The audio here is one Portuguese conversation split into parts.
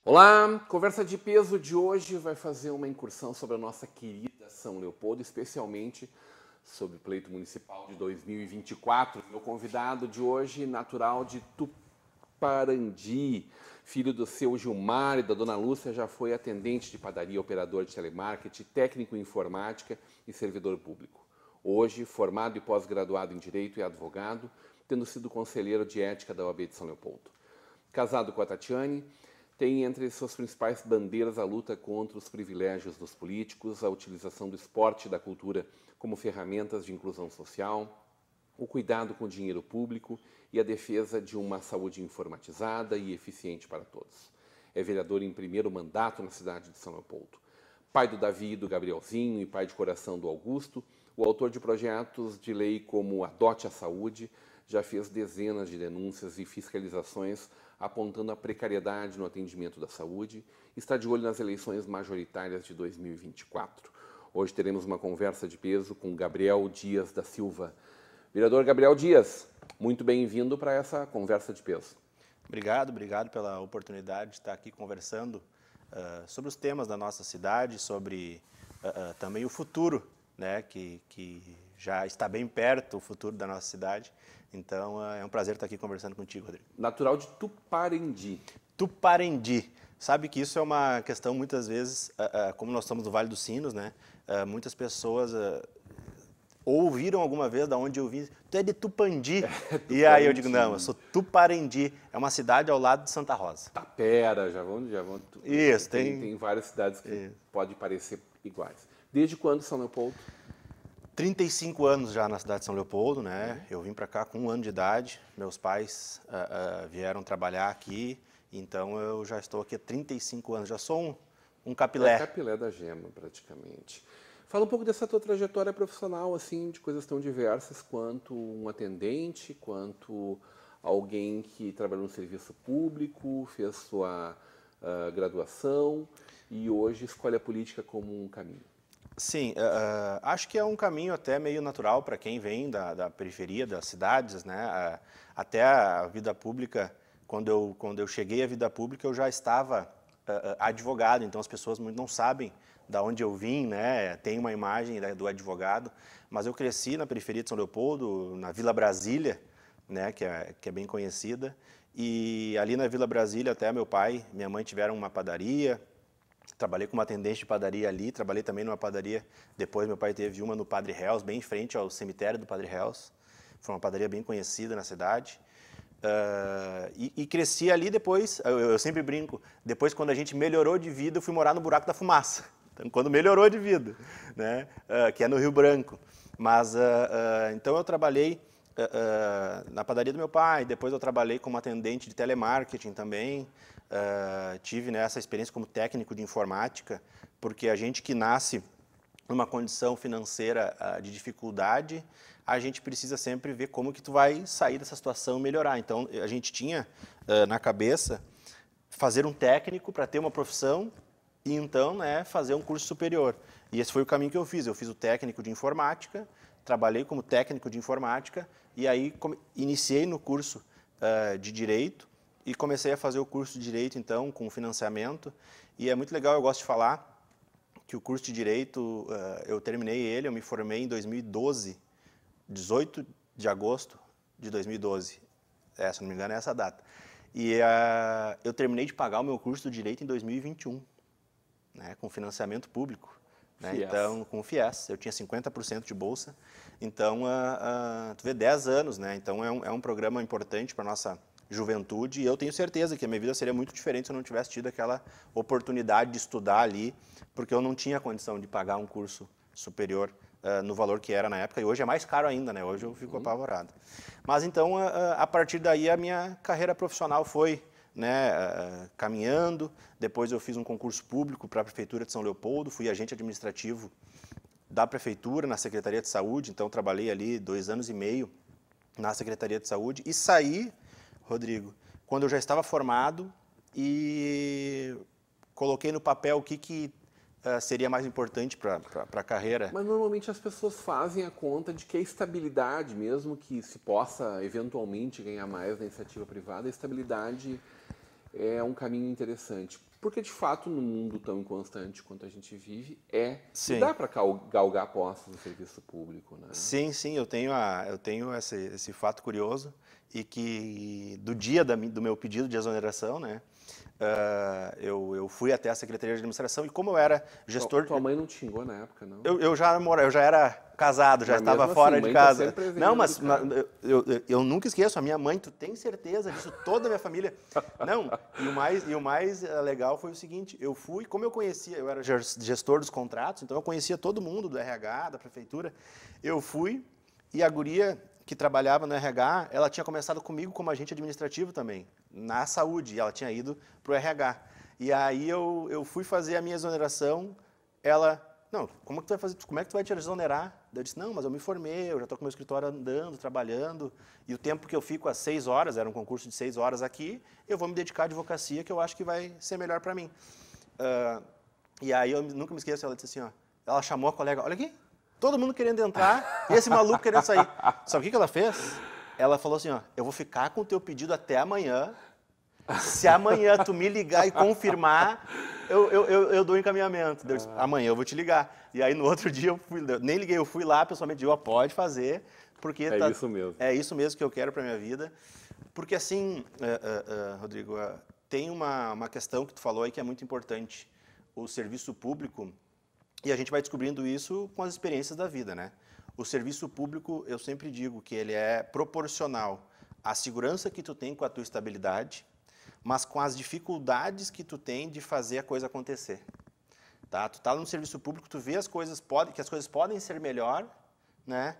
Olá, Conversa de Peso de hoje vai fazer uma incursão sobre a nossa querida São Leopoldo, especialmente sobre o pleito municipal de 2024. Meu convidado de hoje, natural de Tuparandi, filho do seu Gilmar e da dona Lúcia, já foi atendente de padaria, operador de telemarketing, técnico em informática e servidor público. Hoje, formado e pós-graduado em Direito e advogado, tendo sido conselheiro de ética da OAB de São Leopoldo. Casado com a Tatiane, tem entre suas principais bandeiras a luta contra os privilégios dos políticos, a utilização do esporte e da cultura como ferramentas de inclusão social, o cuidado com o dinheiro público e a defesa de uma saúde informatizada e eficiente para todos. É vereador em primeiro mandato na cidade de São Leopoldo. Pai do Davi e do Gabrielzinho e pai de coração do Augusto, o autor de projetos de lei como Adote a Saúde, já fez dezenas de denúncias e fiscalizações apontando a precariedade no atendimento da saúde, está de olho nas eleições majoritárias de 2024. Hoje teremos uma conversa de peso com Gabriel Dias da Silva. Vereador Gabriel Dias, muito bem-vindo para essa conversa de peso. Obrigado pela oportunidade de estar aqui conversando sobre os temas da nossa cidade, sobre também o futuro, né, que já está bem perto, o futuro da nossa cidade. Então, é um prazer estar aqui conversando contigo, Rodrigo. Natural de Tuparandi. Tuparandi. Sabe que isso é uma questão, muitas vezes, como nós estamos no Vale dos Sinos, né? Muitas pessoas ouviram alguma vez da onde eu vim, tu é de Tupandi. E aí eu digo, não, eu sou Tuparandi. É uma cidade ao lado de Santa Rosa. Tapera, já vão. Isso, tem várias cidades que podem parecer iguais. Desde quando São Leopoldo? 35 anos já na cidade de São Leopoldo, né? Eu vim para cá com 1 ano de idade, meus pais vieram trabalhar aqui, então eu já estou aqui há 35 anos, já sou um capilé. É capilé da gema, praticamente. Fala um pouco dessa tua trajetória profissional, assim, de coisas tão diversas quanto um atendente, quanto alguém que trabalhou no serviço público, fez sua graduação e hoje escolhe a política como um caminho. Sim, acho que é um caminho até meio natural para quem vem da periferia, das cidades, né? Até a vida pública, quando eu cheguei à vida pública, eu já estava advogado, então as pessoas não sabem da onde eu vim, né? Tem uma imagem do advogado, mas eu cresci na periferia de São Leopoldo, na Vila Brasília, né? Que é bem conhecida, e ali na Vila Brasília até meu pai e minha mãe tiveram uma padaria. Trabalhei como atendente de padaria ali, trabalhei também numa padaria, depois meu pai teve uma no Padre Reus, bem em frente ao cemitério do Padre Reus. Foi uma padaria bem conhecida na cidade. E cresci ali depois, eu sempre brinco, depois quando a gente melhorou de vida, eu fui morar no Buraco da Fumaça. Então, quando melhorou de vida, né? Que é no Rio Branco. Mas, então eu trabalhei na padaria do meu pai, depois eu trabalhei como atendente de telemarketing também. Tive essa experiência como técnico de informática, porque a gente que nasce numa condição financeira de dificuldade, a gente precisa sempre ver como que tu vai sair dessa situação e melhorar. Então, a gente tinha na cabeça fazer um técnico para ter uma profissão e então fazer um curso superior. E esse foi o caminho que eu fiz. Eu fiz o técnico de informática, trabalhei como técnico de informática e aí iniciei no curso de Direito, e comecei a fazer o curso de Direito, então, com financiamento. E é muito legal, eu gosto de falar que o curso de Direito, eu terminei ele, eu me formei em 2012, 18 de agosto de 2012. Se não me engano, é essa data. E eu terminei de pagar o meu curso de Direito em 2021, né, com financiamento público. Né? Então, com o FIES, eu tinha 50% de bolsa. Então, tu vê, 10 anos, né? Então, é um programa importante para a nossa juventude, e eu tenho certeza que a minha vida seria muito diferente se eu não tivesse tido aquela oportunidade de estudar ali, porque eu não tinha condição de pagar um curso superior no valor que era na época, e hoje é mais caro ainda, né? Hoje eu fico apavorado. Mas então, a partir daí, a minha carreira profissional foi caminhando. Depois eu fiz um concurso público para a Prefeitura de São Leopoldo, fui agente administrativo da Prefeitura, na Secretaria de Saúde, então trabalhei ali 2 anos e meio na Secretaria de Saúde e saí, Rodrigo, quando eu já estava formado e coloquei no papel o que seria mais importante para a carreira. Mas normalmente as pessoas fazem a conta de que a estabilidade, mesmo que se possa eventualmente ganhar mais na iniciativa privada, a estabilidade é um caminho interessante. Porque, de fato, no mundo tão inconstante quanto a gente vive, Sim. dá para galgar postos no serviço público, né? Sim, sim, eu tenho esse fato curioso e que do dia do meu pedido de exoneração, né, eu fui até a Secretaria de Administração e como eu era gestor... Tua mãe não te xingou na época, não? Eu já era casado, já Mas estava mesmo fora assim, de mãe casa. tá sempre Não, mas educada. eu nunca esqueço, a minha mãe, tu tem certeza disso, toda a minha família. Não, e o mais legal foi o seguinte, eu fui, como eu era gestor dos contratos, então eu conhecia todo mundo do RH, da prefeitura, eu fui e a guria que trabalhava no RH, ela tinha começado comigo como agente administrativo também, na saúde, e ela tinha ido para o RH. E aí eu fui fazer a minha exoneração, ela... Não, como é que tu vai te exonerar? Eu disse, não, mas eu me formei, eu já estou com o meu escritório andando, trabalhando, e o tempo que eu fico às 6 horas, era um concurso de 6 horas aqui, eu vou me dedicar à advocacia, que eu acho que vai ser melhor para mim. E aí eu nunca me esqueço, ela disse assim, ó, ela chamou a colega, olha aqui, todo mundo querendo entrar, e esse maluco querendo sair. Sabe o que ela fez? Ela falou assim, ó, eu vou ficar com o teu pedido até amanhã, se amanhã tu me ligar e confirmar, eu dou encaminhamento. Eu disse, amanhã eu vou te ligar. E aí no outro dia eu nem liguei, eu fui lá pessoalmente, digo, pode fazer, porque Isso mesmo. é isso mesmo que eu quero para minha vida. Porque assim, Rodrigo, tem uma questão que tu falou aí que é muito importante. O serviço público, e a gente vai descobrindo isso com as experiências da vida, né? O serviço público, eu sempre digo que ele é proporcional à segurança que tu tem com a tua estabilidade, mas com as dificuldades que tu tem de fazer a coisa acontecer. Tá? Tu tá no serviço público, tu vê que as coisas podem ser melhor, né?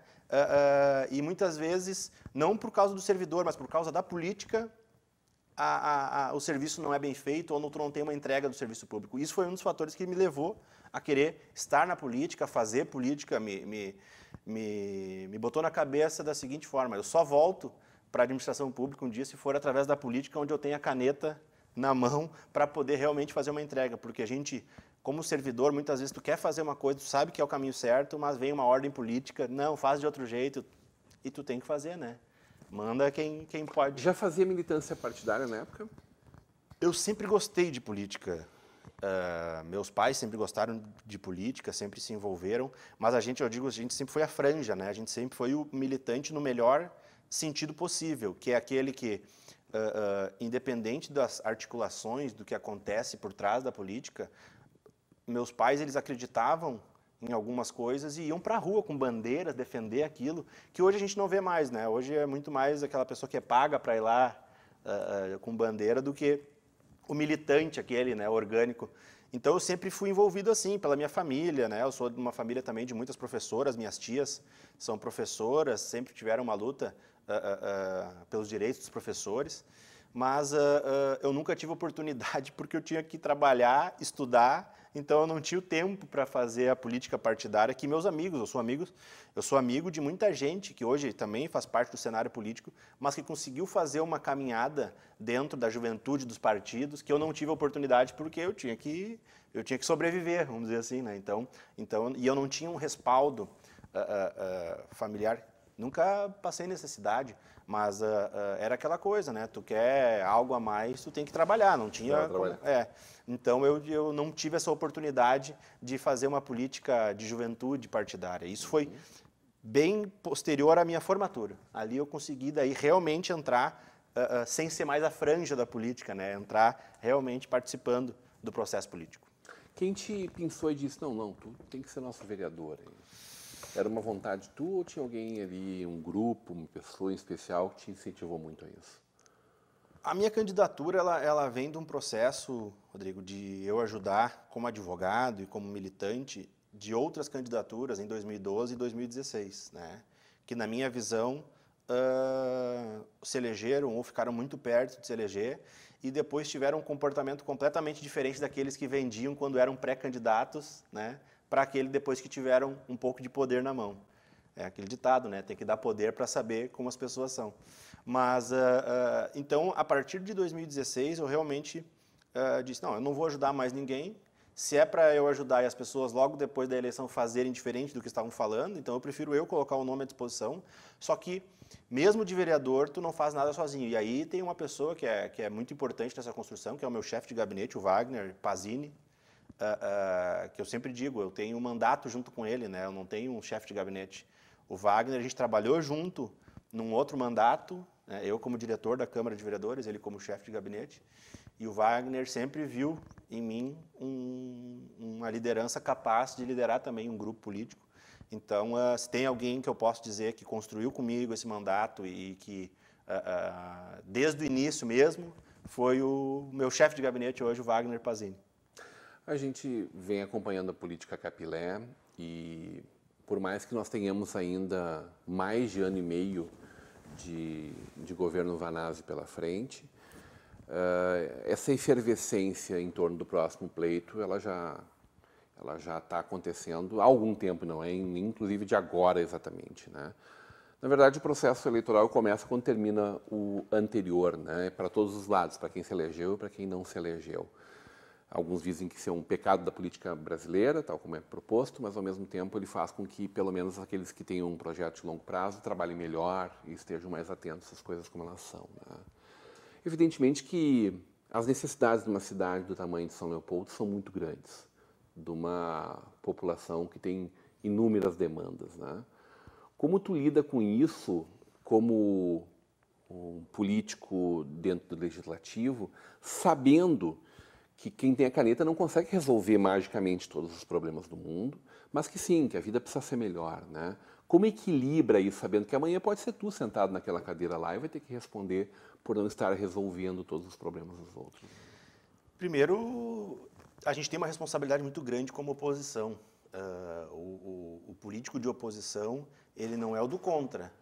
E muitas vezes, não por causa do servidor, mas por causa da política, o serviço não é bem feito ou tu não tem uma entrega do serviço público. Isso foi um dos fatores que me levou a querer estar na política, fazer política, me botou na cabeça da seguinte forma, eu só volto para a administração pública um dia se for através da política onde eu tenho a caneta na mão para poder realmente fazer uma entrega, porque a gente, como servidor, muitas vezes tu quer fazer uma coisa, tu sabe que é o caminho certo, mas vem uma ordem política, não, faz de outro jeito, e tu tem que fazer, né? Manda quem pode. Já fazia militância partidária na época? Eu sempre gostei de política. Meus pais sempre gostaram de política, sempre se envolveram, mas a gente sempre foi a franja, né? A gente sempre foi o militante no melhor sentido possível, que é aquele que, independente das articulações, do que acontece por trás da política, meus pais, eles acreditavam em algumas coisas e iam para a rua com bandeiras, defender aquilo, que hoje a gente não vê mais, né? Hoje é muito mais aquela pessoa que é paga para ir lá com bandeira do que o militante aquele, né, orgânico. Então eu sempre fui envolvido assim, pela minha família, né? Eu sou de uma família também de muitas professoras, minhas tias são professoras, sempre tiveram uma luta pelos direitos dos professores, mas eu nunca tive oportunidade porque eu tinha que trabalhar, estudar, então eu não tinha o tempo para fazer a política partidária que meus amigos, eu sou amigo de muita gente que hoje também faz parte do cenário político, mas que conseguiu fazer uma caminhada dentro da juventude dos partidos que eu não tive oportunidade porque eu tinha que sobreviver, vamos dizer assim, né? Então, e eu não tinha um respaldo familiar. Nunca passei necessidade, mas era aquela coisa, né? Tu quer algo a mais, tu tem que trabalhar, não tinha como, Então eu não tive essa oportunidade de fazer uma política de juventude partidária. Isso foi bem posterior à minha formatura. Ali eu consegui daí realmente entrar sem ser mais a franja da política, né? Entrar realmente participando do processo político. Quem te pensou e disse, não, tu tem que ser nosso vereador? Era uma vontade tua ou tinha alguém ali, um grupo, uma pessoa em especial que te incentivou muito a isso? A minha candidatura, ela vem de um processo, Rodrigo, de eu ajudar como advogado e como militante de outras candidaturas em 2012 e 2016, né? Que na minha visão se elegeram ou ficaram muito perto de se eleger e depois tiveram um comportamento completamente diferente daqueles que vendiam quando eram pré-candidatos, né? para aquele depois que tiveram um pouco de poder na mão. É aquele ditado, né? Tem que dar poder para saber como as pessoas são. Mas, então, a partir de 2016, eu realmente disse, não, eu não vou ajudar mais ninguém. Se é para eu ajudar e as pessoas logo depois da eleição fazerem diferente do que estavam falando, então eu prefiro eu colocar o nome à disposição. Só que, mesmo de vereador, tu não faz nada sozinho. E aí tem uma pessoa que é muito importante nessa construção, que é o meu chefe de gabinete, o Wagner Pazini, que eu sempre digo, eu tenho um mandato junto com ele, né? Eu não tenho um chefe de gabinete. O Wagner, a gente trabalhou junto num outro mandato, né? Eu como diretor da Câmara de Vereadores, ele como chefe de gabinete, e o Wagner sempre viu em mim uma liderança capaz de liderar também um grupo político. Então, se tem alguém que eu posso dizer que construiu comigo esse mandato e que, desde o início mesmo, foi o meu chefe de gabinete hoje, o Wagner Pazini. A gente vem acompanhando a política Capilé e, por mais que nós tenhamos ainda mais de ano e meio de governo Vanazzi pela frente, essa efervescência em torno do próximo pleito, ela já está acontecendo há algum tempo, não é inclusive de agora exatamente, né? Na verdade, o processo eleitoral começa quando termina o anterior, né? Para todos os lados, para quem se elegeu e para quem não se elegeu. Alguns dizem que isso é um pecado da política brasileira, tal como é proposto, mas, ao mesmo tempo, ele faz com que, pelo menos, aqueles que tenham um projeto de longo prazo trabalhem melhor e estejam mais atentos às coisas como elas são, né? Evidentemente que as necessidades de uma cidade do tamanho de São Leopoldo são muito grandes, de uma população que tem inúmeras demandas, né? Como tu lida com isso como um político dentro do legislativo, sabendo que quem tem a caneta não consegue resolver magicamente todos os problemas do mundo, mas que sim, que a vida precisa ser melhor, né? Como equilibra isso, sabendo que amanhã pode ser tu sentado naquela cadeira lá e vai ter que responder por não estar resolvendo todos os problemas dos outros? Primeiro, a gente tem uma responsabilidade muito grande como oposição. O político de oposição, ele não é o do contra,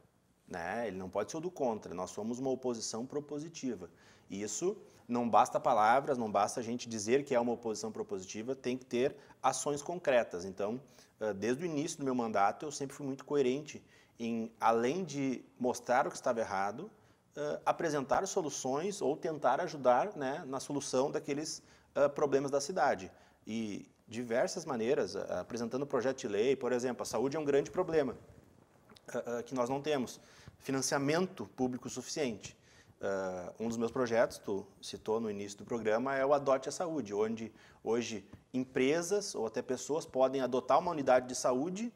né? Ele não pode ser o do contra. Nós somos uma oposição propositiva. E isso não basta palavras, não basta a gente dizer que é uma oposição propositiva, tem que ter ações concretas. Então, desde o início do meu mandato, eu sempre fui muito coerente em, além de mostrar o que estava errado, apresentar soluções ou tentar ajudar, né, na solução daqueles problemas da cidade. E diversas maneiras, apresentando projeto de lei, por exemplo, a saúde é um grande problema que nós não temos. Financiamento público suficiente. Um dos meus projetos, tu citou no início do programa, é o Adote a Saúde, onde hoje empresas ou até pessoas podem adotar uma unidade de saúde,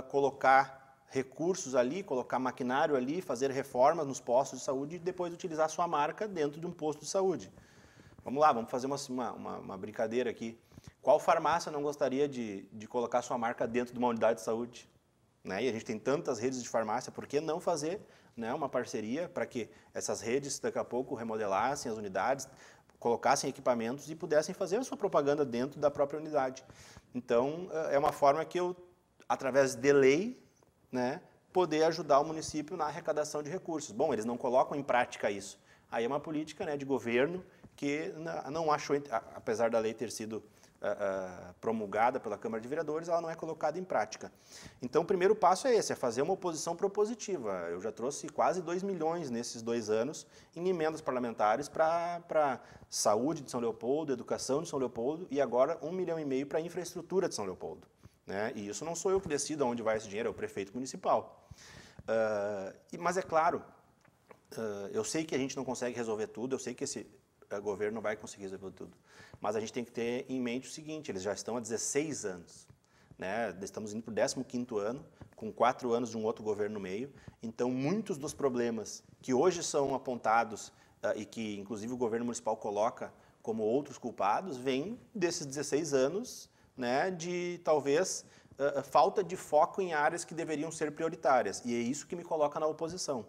colocar recursos ali, colocar maquinário ali, fazer reformas nos postos de saúde e depois utilizar sua marca dentro de um posto de saúde. Vamos lá, vamos fazer uma brincadeira aqui. Qual farmácia não gostaria de colocar sua marca dentro de uma unidade de saúde? Né? E a gente tem tantas redes de farmácia, por que não fazer, né, uma parceria para que essas redes daqui a pouco remodelassem as unidades, colocassem equipamentos e pudessem fazer a sua propaganda dentro da própria unidade? Então, é uma forma que eu, através de lei, né, poder ajudar o município na arrecadação de recursos. Bom, eles não colocam em prática isso. Aí é uma política, né, de governo que não achou, apesar da lei ter sido promulgada pela Câmara de Vereadores, ela não é colocada em prática. Então, o primeiro passo é esse, é fazer uma oposição propositiva. Eu já trouxe quase 2 milhões nesses 2 anos em emendas parlamentares para saúde de São Leopoldo, educação de São Leopoldo e agora 1,5 milhão para a infraestrutura de São Leopoldo. Né? E isso não sou eu que decido aonde vai esse dinheiro, é o prefeito municipal. Mas é claro, eu sei que a gente não consegue resolver tudo, eu sei que esse governo não vai conseguir resolver tudo. Mas a gente tem que ter em mente o seguinte, eles já estão há 16 anos. Né? Estamos indo para o 15º ano, com 4 anos de um outro governo no meio. Então, muitos dos problemas que hoje são apontados e que, inclusive, o governo municipal coloca como outros culpados, vêm desses 16 anos, né, de, talvez, falta de foco em áreas que deveriam ser prioritárias. E é isso que me coloca na oposição.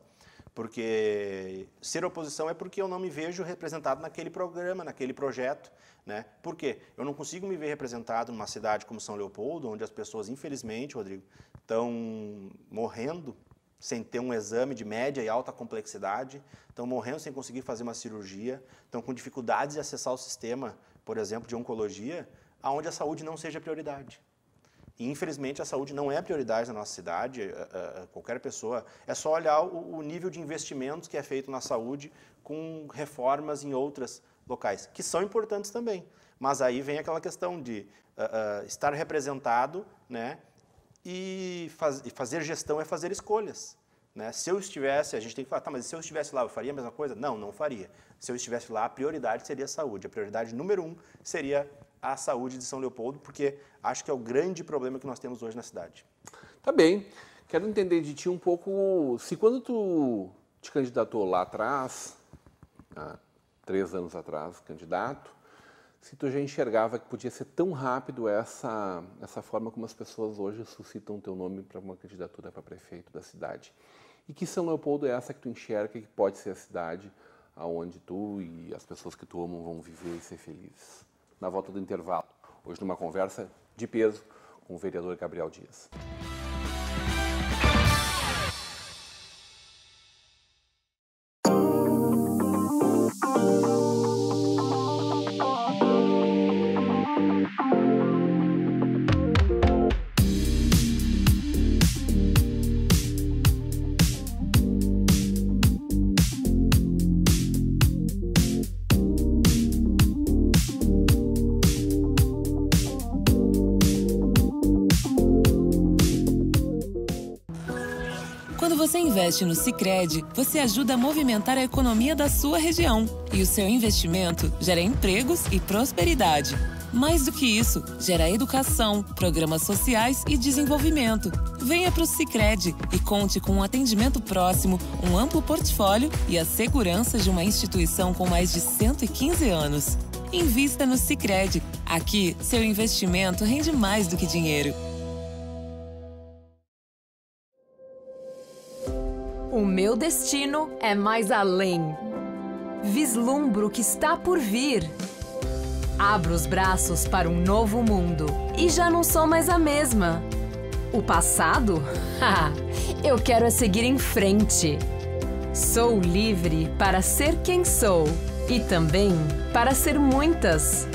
Porque ser oposição é porque eu não me vejo representado naquele programa, naquele projeto. Né? Por quê? Eu não consigo me ver representado numa cidade como São Leopoldo, onde as pessoas, infelizmente, Rodrigo, estão morrendo sem ter um exame de média e alta complexidade, estão morrendo sem conseguir fazer uma cirurgia, estão com dificuldades de acessar o sistema, por exemplo, de oncologia, onde a saúde não seja prioridade. E, infelizmente, a saúde não é prioridade na nossa cidade. Qualquer pessoa... É só olhar o nível de investimentos que é feito na saúde com reformas em outros locais, que são importantes também. Mas aí vem aquela questão de estar representado, né? E fazer gestão é fazer escolhas. Né? Se eu estivesse, a gente tem que falar, tá, mas se eu estivesse lá, eu faria a mesma coisa? Não, não faria. Se eu estivesse lá, a prioridade seria a saúde. A prioridade número 1 seria a saúde de São Leopoldo, porque acho que é o grande problema que nós temos hoje na cidade. Tá bem. Quero entender de ti um pouco, se quando tu te candidatou lá atrás, há 3 anos atrás, candidato, se tu já enxergava que podia ser tão rápido essa forma como as pessoas hoje suscitam o teu nome para uma candidatura para prefeito da cidade. E que São Leopoldo é essa que tu enxerga que pode ser a cidade aonde tu e as pessoas que tu amam vão viver e ser felizes. Na volta do intervalo, hoje numa conversa de peso com o vereador Gabriel Dias. Quando você investe no Sicredi, você ajuda a movimentar a economia da sua região. E o seu investimento gera empregos e prosperidade. Mais do que isso, gera educação, programas sociais e desenvolvimento. Venha para o Sicredi e conte com um atendimento próximo, um amplo portfólio e a segurança de uma instituição com mais de 115 anos. Invista no Sicredi. Aqui, seu investimento rende mais do que dinheiro. O meu destino é mais além. Vislumbro o que está por vir. Abro os braços para um novo mundo e já não sou mais a mesma. O passado? Eu quero é seguir em frente. Sou livre para ser quem sou e também para ser muitas.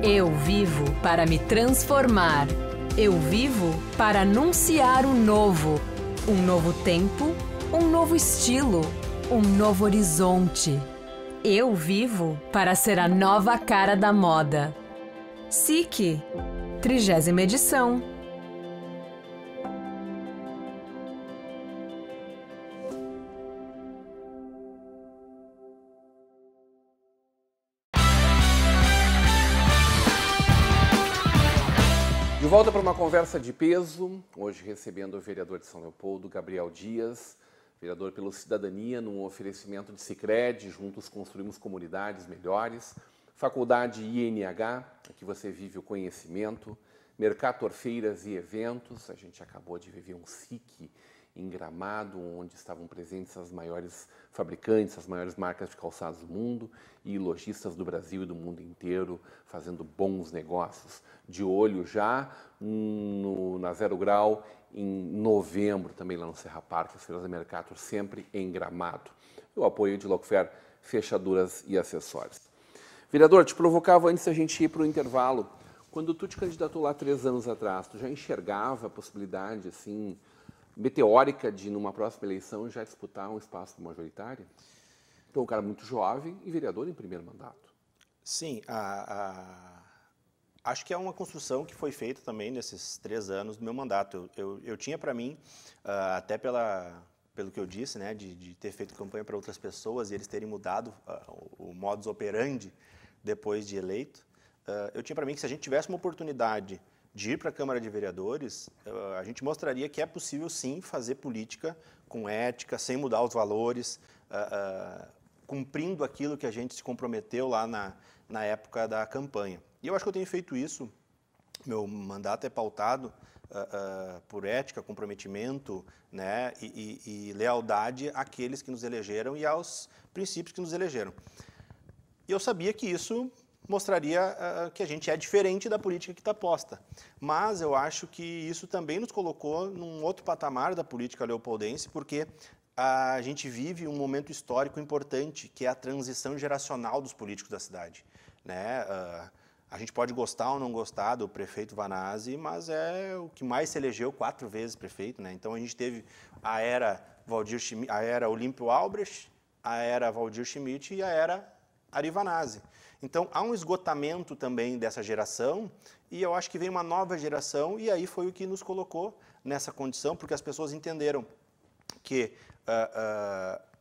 Eu vivo para me transformar. Eu vivo para anunciar o novo. Um novo tempo, um novo estilo, um novo horizonte. Eu vivo para ser a nova cara da moda. SIC, 30ª edição. De volta para uma conversa de peso, hoje recebendo o vereador de São Leopoldo, Gabriel Dias, vereador pela Cidadania, num oferecimento de Sicredi, juntos construímos comunidades melhores, Faculdade INH, aqui você vive o conhecimento, Mercator Feiras e Eventos, a gente acabou de viver um SIC em Gramado, onde estavam presentes as maiores fabricantes, as maiores marcas de calçados do mundo e lojistas do Brasil e do mundo inteiro fazendo bons negócios. De olho já na Zero Grau, em novembro, também lá no Serra Parque, as feiras da Mercator, sempre em Gramado. E o apoio de Locfer, fechaduras e acessórios. Vereador, te provocava antes da gente ir para o intervalo. Quando tu te candidatou lá 3 anos atrás, tu já enxergava a possibilidade, assim, meteórica de, numa próxima eleição, já disputar um espaço majoritário? Então, um cara muito jovem e vereador em primeiro mandato. Sim, acho que é uma construção que foi feita também nesses 3 anos do meu mandato. Eu tinha para mim, até pelo que eu disse, né, de ter feito campanha para outras pessoas e eles terem mudado o modus operandi depois de eleito, eu tinha para mim que se a gente tivesse uma oportunidade de ir para a Câmara de Vereadores, a gente mostraria que é possível sim fazer política com ética, sem mudar os valores, cumprindo aquilo que a gente se comprometeu lá na época da campanha. E eu acho que eu tenho feito isso. Meu mandato é pautado por ética, comprometimento, né, e lealdade àqueles que nos elegeram e aos princípios que nos elegeram. E eu sabia que isso mostraria que a gente é diferente da política que está posta. Mas eu acho que isso também nos colocou num outro patamar da política leopoldense, porque a gente vive um momento histórico importante, que é a transição geracional dos políticos da cidade, né? A gente pode gostar ou não gostar do prefeito Vanazzi, mas é o que mais se elegeu 4 vezes prefeito, né? Então a gente teve a era Olímpio Albrecht, a era Valdir Schmidt e a era Ari Vanazzi. Então há um esgotamento também dessa geração e eu acho que vem uma nova geração e aí foi o que nos colocou nessa condição, porque as pessoas entenderam que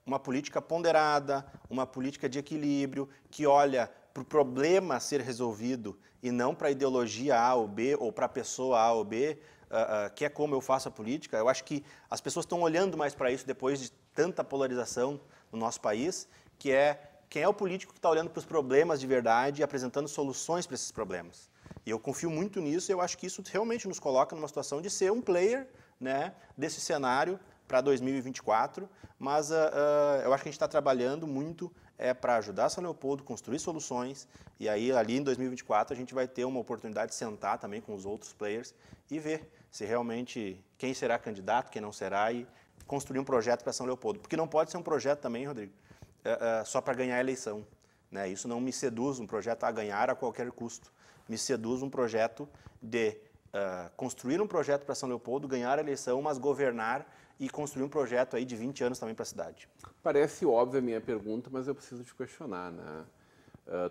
uma política ponderada, uma política de equilíbrio, que olha para o problema a ser resolvido e não para a ideologia A ou B ou para a pessoa A ou B, que é como eu faço a política. Eu acho que as pessoas estão olhando mais para isso depois de tanta polarização no nosso país, que é quem é o político que está olhando para os problemas de verdade e apresentando soluções para esses problemas. E eu confio muito nisso e eu acho que isso realmente nos coloca numa situação de ser um player, né, desse cenário para 2024, mas eu acho que a gente está trabalhando muito para ajudar São Leopoldo a construir soluções, e aí ali em 2024 a gente vai ter uma oportunidade de sentar também com os outros players e ver se realmente quem será candidato, quem não será, e construir um projeto para São Leopoldo. Porque não pode ser um projeto também, Rodrigo, só para ganhar a eleição, né? Isso não me seduz, um projeto a ganhar a qualquer custo. Me seduz um projeto de construir um projeto para São Leopoldo, ganhar a eleição, mas governar e construir um projeto aí de 20 anos também para a cidade. Parece óbvia a minha pergunta, mas eu preciso te questionar, né?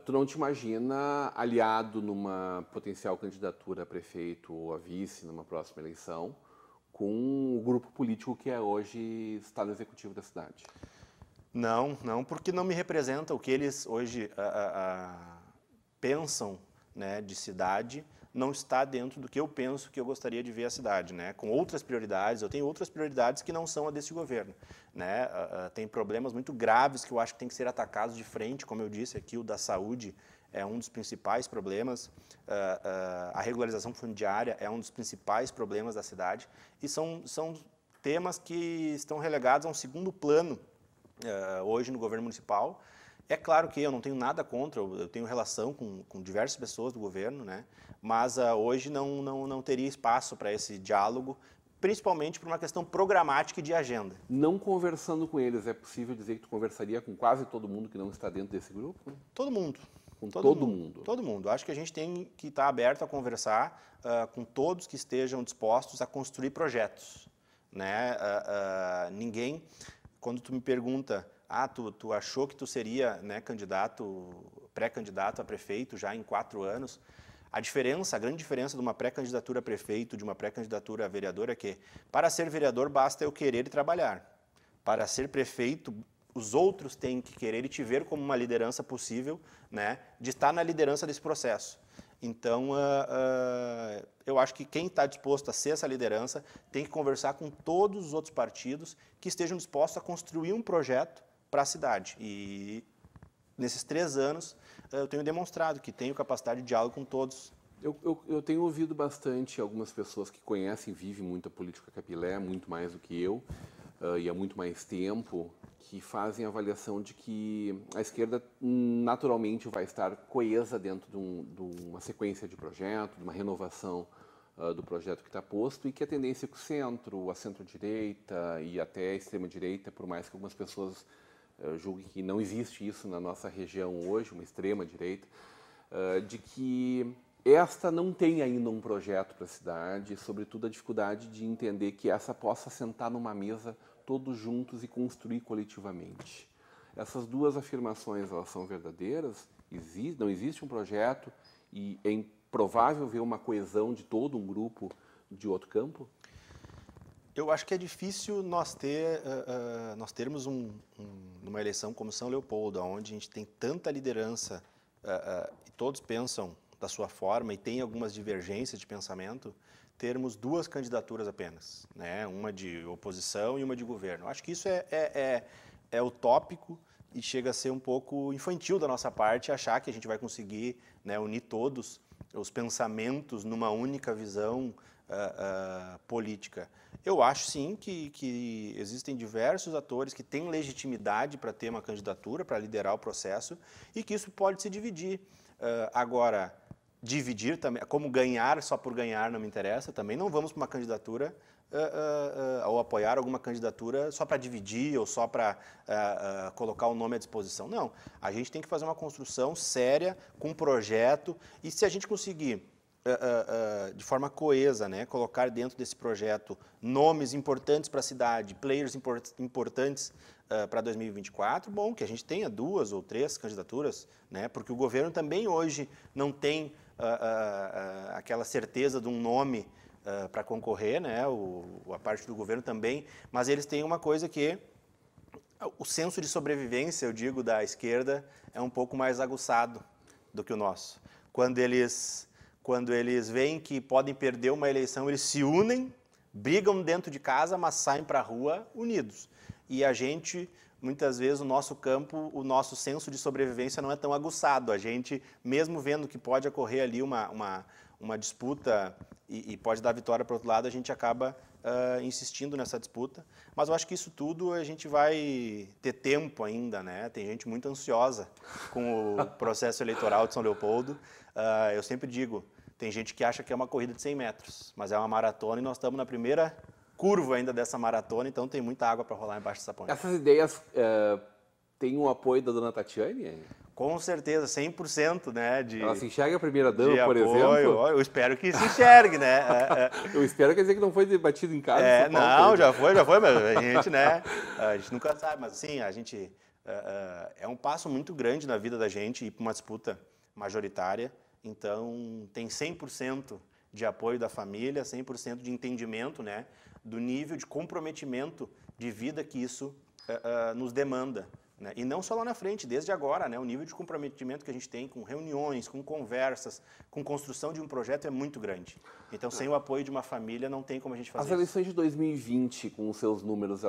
Tu não te imagina aliado numa potencial candidatura a prefeito ou a vice numa próxima eleição com o grupo político que hoje está no executivo da cidade? Não, porque não me representa o que eles hoje pensam, né, de cidade. Não está dentro do que eu penso que eu gostaria de ver a cidade, né? Com outras prioridades, eu tenho outras prioridades que não são a desse governo, né? Tem problemas muito graves que eu acho que tem que ser atacados de frente, como eu disse aqui, o da saúde é um dos principais problemas, a regularização fundiária é um dos principais problemas da cidade, e são temas que estão relegados a um segundo plano hoje no governo municipal. É claro que eu não tenho nada contra, eu tenho relação com diversas pessoas do governo, né? Mas hoje não teria espaço para esse diálogo, principalmente por uma questão programática e de agenda. Não conversando com eles, é possível dizer que tu conversaria com quase todo mundo que não está dentro desse grupo? Todo mundo. Com todo mundo? Todo mundo. Acho que a gente tem que estar aberto a conversar com todos que estejam dispostos a construir projetos, né? Ninguém, quando tu me pergunta... tu achou que tu seria, né, pré-candidato a prefeito já em 4 anos? A grande diferença de uma pré-candidatura a prefeito, de uma pré-candidatura a vereador é que, para ser vereador, basta eu querer e trabalhar. Para ser prefeito, os outros têm que querer e te ver como uma liderança possível, né, de estar na liderança desse processo. Então, eu acho que quem está disposto a ser essa liderança tem que conversar com todos os outros partidos que estejam dispostos a construir um projeto para a cidade. E nesses 3 anos eu tenho demonstrado que tenho capacidade de diálogo com todos. Eu tenho ouvido bastante algumas pessoas que conhecem e vivem muito a política capilé, muito mais do que eu, e há muito mais tempo, que fazem a avaliação de que a esquerda naturalmente vai estar coesa dentro de uma sequência de projeto, de uma renovação do projeto que está posto, e que a tendência é que o centro, a centro-direita e até a extrema-direita, por mais que algumas pessoas julguem que não existe isso na nossa região hoje, uma extrema-direita, de que esta não tem ainda um projeto para a cidade, e, sobretudo, a dificuldade de entender que essa possa sentar numa mesa todos juntos e construir coletivamente. Essas duas afirmações, elas são verdadeiras? Não existe um projeto e é improvável ver uma coesão de todo um grupo de outro campo? Eu acho que é difícil nós termos numa eleição como São Leopoldo, onde a gente tem tanta liderança e todos pensam da sua forma e tem algumas divergências de pensamento, termos 2 candidaturas apenas, né? Uma de oposição e uma de governo. Acho que isso é utópico e chega a ser um pouco infantil da nossa parte achar que a gente vai conseguir, né, unir todos os pensamentos numa única visão política. Eu acho sim que existem diversos atores que têm legitimidade para ter uma candidatura, para liderar o processo, e que isso pode se dividir. Agora, dividir também, como ganhar só por ganhar não me interessa, também não vamos para uma candidatura ou apoiar alguma candidatura só para dividir ou só para colocar o nome à disposição. Não, a gente tem que fazer uma construção séria, com um projeto, e se a gente conseguir, de forma coesa, né, colocar dentro desse projeto nomes importantes para a cidade, players importantes para 2024, bom, que a gente tenha 2 ou 3 candidaturas, né, porque o governo também hoje não tem aquela certeza de um nome para concorrer, né, a parte do governo também, mas eles têm uma coisa que o senso de sobrevivência, eu digo, da esquerda é um pouco mais aguçado do que o nosso. Quando eles veem que podem perder uma eleição, eles se unem, brigam dentro de casa, mas saem para a rua unidos. E a gente, muitas vezes, o nosso campo, o nosso senso de sobrevivência não é tão aguçado. A gente, mesmo vendo que pode ocorrer ali uma disputa e pode dar vitória para o outro lado, a gente acaba insistindo nessa disputa. Mas eu acho que isso tudo a gente vai ter tempo ainda, né? Tem gente muito ansiosa com o processo eleitoral de São Leopoldo. Eu sempre digo, tem gente que acha que é uma corrida de 100 metros, mas é uma maratona e nós estamos na primeira curva ainda dessa maratona, então tem muita água para rolar embaixo dessa ponte. Essas ideias têm o apoio da dona Tatiane? Com certeza, 100%, né? Ela se enxerga a primeira-dama, por exemplo? Eu espero que se enxergue, né? Eu espero que que não foi debatido em casa. Não, já foi, mas a gente, né? A gente nunca sabe, mas sim, a gente... é um passo muito grande na vida da gente ir para uma disputa majoritária, então tem 100% de apoio da família, 100% de entendimento, né? Do nível de comprometimento de vida que isso nos demanda. Né? E não só lá na frente, desde agora, né? O nível de comprometimento que a gente tem com reuniões, com conversas, com construção de um projeto é muito grande. Então, sem o apoio de uma família, não tem como a gente fazer isso. As eleições de 2020, com os seus números,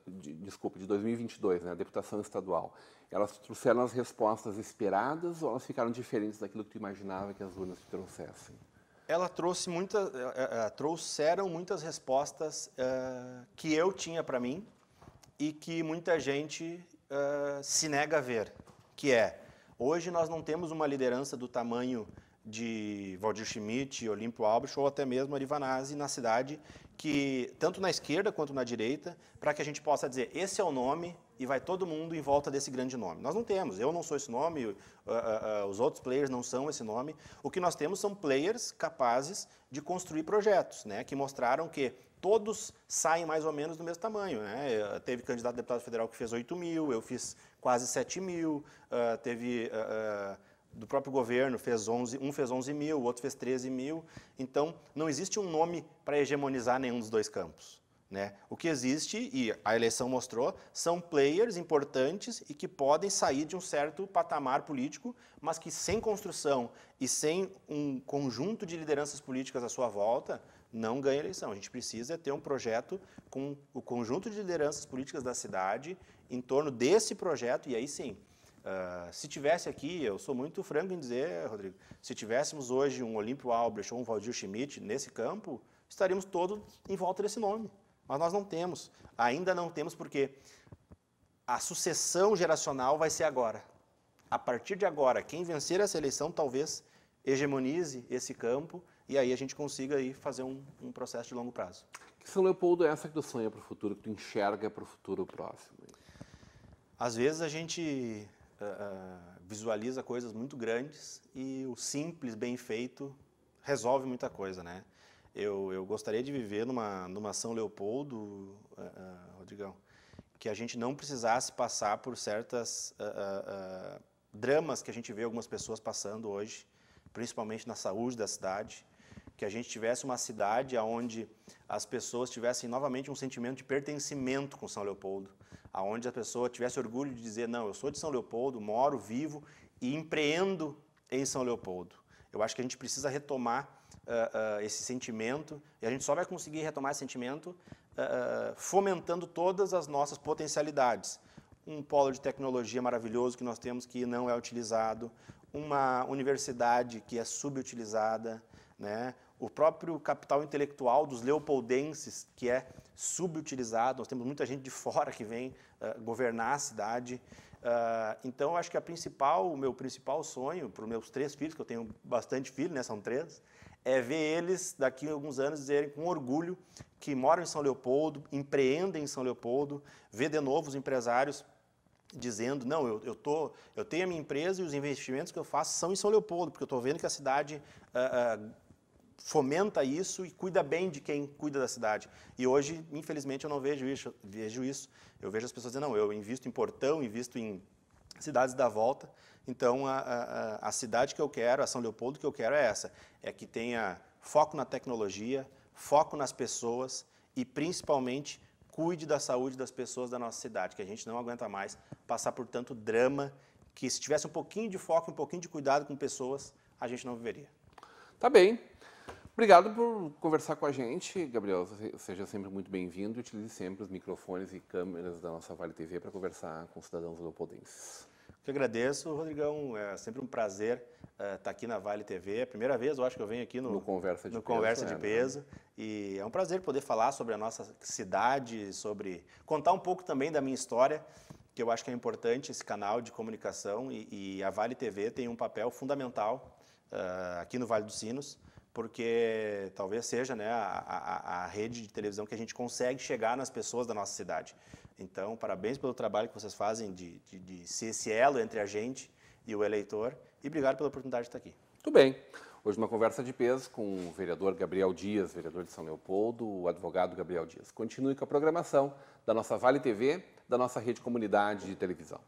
de 2022, né? A deputação estadual, elas trouxeram as respostas esperadas ou elas ficaram diferentes daquilo que tu imaginava que as urnas te trouxessem? Ela trouxeram muitas respostas que eu tinha para mim, e que muita gente se nega a ver, que é, hoje nós não temos uma liderança do tamanho de Valdir Schmidt, Olímpio Albrecht ou até mesmo Ari Vanazzi na cidade, que tanto na esquerda quanto na direita, para que a gente possa dizer, esse é o nome e vai todo mundo em volta desse grande nome. Nós não temos, eu não sou esse nome, os outros players não são esse nome. O que nós temos são players capazes de construir projetos, né, que mostraram que todos saem mais ou menos do mesmo tamanho. Né? Teve candidato a deputado federal que fez 8 mil, eu fiz quase 7 mil, teve do próprio governo, um fez 11 mil, o outro fez 13 mil. Então, não existe um nome para hegemonizar nenhum dos dois campos. Né? O que existe, e a eleição mostrou, são players importantes e que podem sair de um certo patamar político, mas que sem construção e sem um conjunto de lideranças políticas à sua volta, não ganha eleição. A gente precisa ter um projeto com o conjunto de lideranças políticas da cidade em torno desse projeto, e aí sim, se tivesse aqui, eu sou muito franco em dizer, Rodrigo, se tivéssemos hoje um Olímpio Albrecht ou um Valdir Schmidt nesse campo, estaríamos todos em volta desse nome. Mas nós não temos, ainda não temos, porque a sucessão geracional vai ser agora. A partir de agora, quem vencer essa eleição talvez hegemonize esse campo, e aí a gente consiga aí fazer um processo de longo prazo. Que São Leopoldo é essa que tu sonha para o futuro, que tu enxerga para o futuro próximo? Às vezes a gente visualiza coisas muito grandes e o simples, bem feito, resolve muita coisa, né? Eu gostaria de viver numa São Leopoldo, Rodrigão, que a gente não precisasse passar por certas dramas que a gente vê algumas pessoas passando hoje, principalmente na saúde da cidade, que a gente tivesse uma cidade onde as pessoas tivessem novamente um sentimento de pertencimento com São Leopoldo, onde a pessoa tivesse orgulho de dizer, não, eu sou de São Leopoldo, moro, vivo e empreendo em São Leopoldo. Eu acho que a gente precisa retomar esse sentimento, e a gente só vai conseguir retomar esse sentimento fomentando todas as nossas potencialidades. Um polo de tecnologia maravilhoso que nós temos que não é utilizado, uma universidade que é subutilizada, né? O próprio capital intelectual dos leopoldenses, que é subutilizado, nós temos muita gente de fora que vem governar a cidade. Então, eu acho que o meu principal sonho para os meus 3 filhos, que eu tenho bastante filhos, né, são 3, é ver eles, daqui a alguns anos, dizerem com orgulho que moram em São Leopoldo, empreendem em São Leopoldo, ver de novo os empresários dizendo, não, eu tenho a minha empresa e os investimentos que eu faço são em São Leopoldo, porque eu estou vendo que a cidade fomenta isso e cuida bem de quem cuida da cidade. E hoje, infelizmente, eu não vejo isso. Eu vejo as pessoas dizendo, não, eu invisto em Portão, invisto em cidades da volta. Então, a cidade que eu quero, a São Leopoldo que eu quero é essa, é que tenha foco na tecnologia, foco nas pessoas e, principalmente, cuide da saúde das pessoas da nossa cidade, que a gente não aguenta mais passar por tanto drama, que se tivesse um pouquinho de foco, um pouquinho de cuidado com pessoas, a gente não viveria. Tá bem. Obrigado por conversar com a gente, Gabriel. Seja sempre muito bem-vindo e utilize sempre os microfones e câmeras da nossa Vale TV para conversar com cidadãos leopoldenses. Eu agradeço, Rodrigão. É sempre um prazer estar aqui na Vale TV. É a primeira vez, eu acho que eu venho aqui no Conversa de Peso. E é um prazer poder falar sobre a nossa cidade, contar um pouco também da minha história, que eu acho que é importante esse canal de comunicação. E a Vale TV tem um papel fundamental aqui no Vale dos Sinos, porque talvez seja, né, a rede de televisão que a gente consegue chegar nas pessoas da nossa cidade. Então, parabéns pelo trabalho que vocês fazem de ser esse elo entre a gente e o eleitor, e obrigado pela oportunidade de estar aqui. Tudo bem. Hoje uma conversa de peso com o vereador Gabriel Dias, vereador de São Leopoldo, o advogado Gabriel Dias. Continue com a programação da nossa Vale TV, da nossa rede comunidade de televisão.